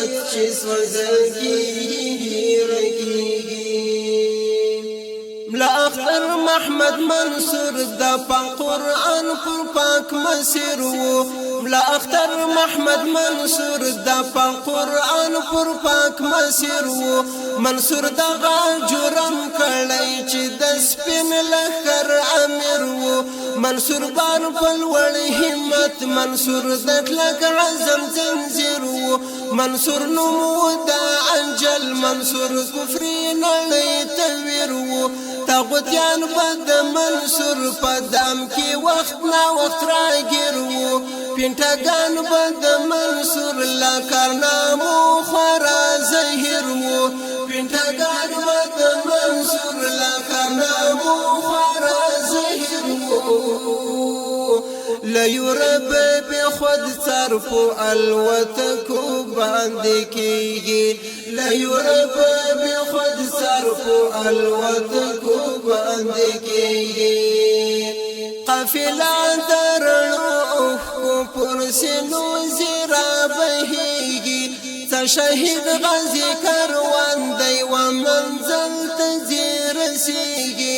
غیرت چې سوځلکیږي رکیږي ملا اختر محمد منصور د پاک قرآن پر پاک مسیر وو ملا اختر محمد منصور د پاک قرآن پر پاک مسیر وو منصور دغه جرم کړی چې د سپین لښکر امیر وو منصور بار په لوړ همت منصور د کلک عزم زنځیر وو منصور نوم د انجل منصور کفري نړۍ ته ویر وو تاغوتیان بد منصور په دام کې وخت نا وخت راګیر وو پینټاګان بد منصور لا کارنامو خورا زهیر وو پینټاګان بد منصور لا کارنامو خورا زهیر وو لا یورب به خود صرف الوتکو باندې کیږي لا یورب به خود صرف الوتکو باندې کیږي قافله درنو کو پرسنو زیرا بهیږي څه شهید غازی کاروان دی و منزل ته رسیږي